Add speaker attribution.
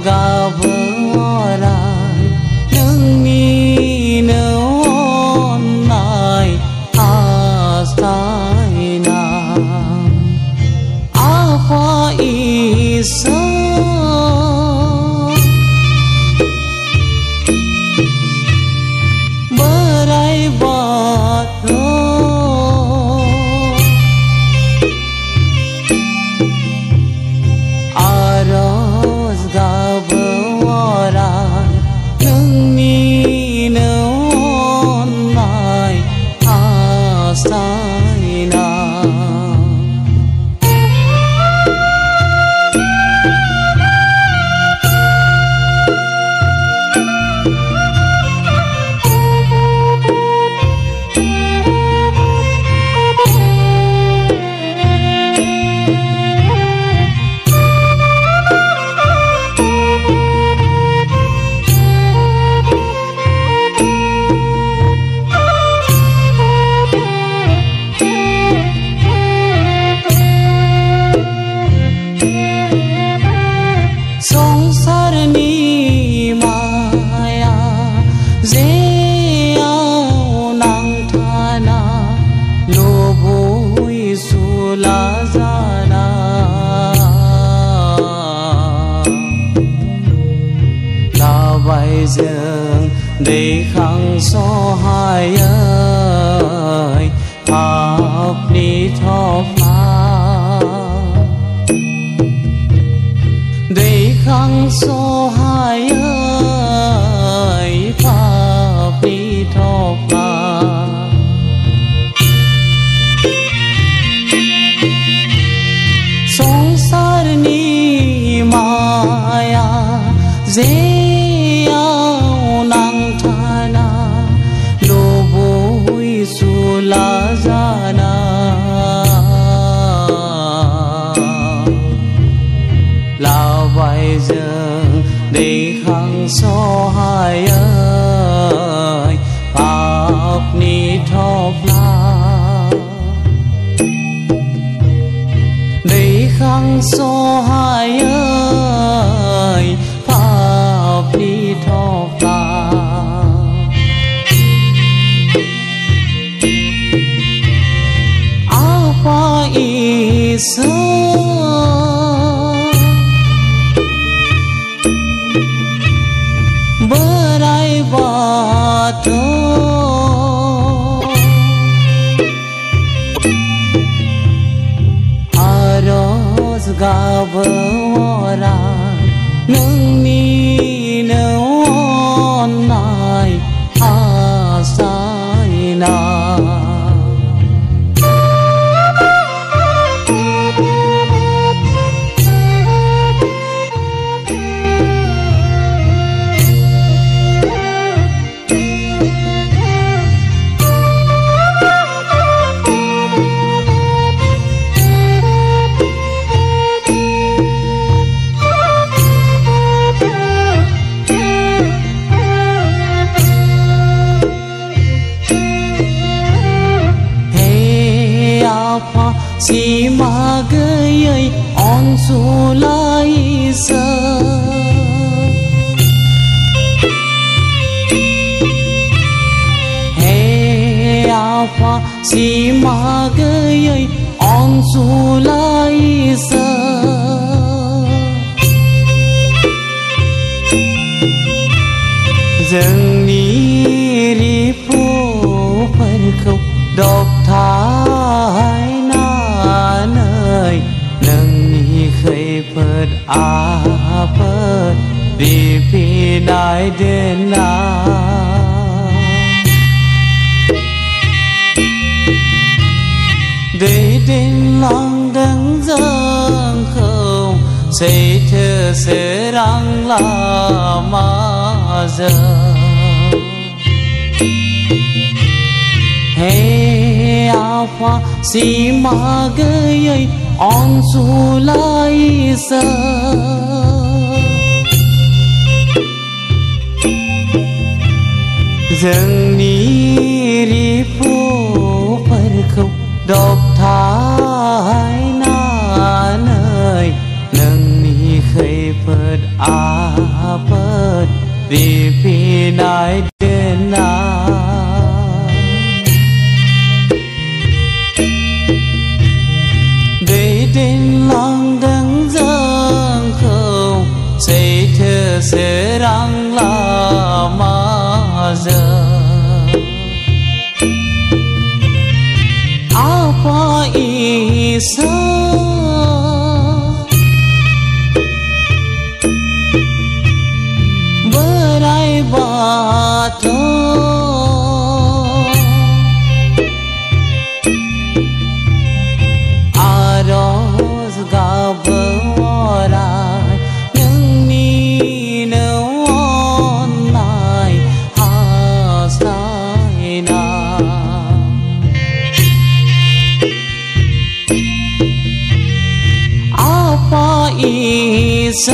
Speaker 1: गाबोराय नोंनि अननाय हास्थायना आफा इसोर बोराइ बाथौ आरज गाबोराय नोंनि अननाय हास्थायना संसारनि माया जेयाव नांथाना लुबैसुला जाना लाबाय जों दैखांसहायै पापनि थफा दैखांसहायै पापनि थफा संसारनि माया जेयाव नांथाना लुबैसुला जाना लाबाय जों दैखांसहायै पापनि थफ्ला दैखांसहायै पापनि थफ्ला आफा इसोर बोराइ बाथौ आरज गाबोराय नोंनि अननाय हास्थायना सिमा गैयै अनसुला इसोर हे आफा सिमा गैयै अनसुला इसोर जोंनि रिपुफोरखौ दबथायनानै नोंनि खैफोद आफोद रिफिनाय दोनना दैदेनलांदों जोंखौ सैथो सोरां लामाजों हे आफा सिमा गैयै अनसुला इसोर जोंनि रिपुफोरखौ दबथायनानै नोंनि खैफोद dipinai denang để đến lòng đắng dâng không xây thơ sẽ răng là mà giờ apa isa berai batu aros gaberai những ni nấu nai hasai na apa isa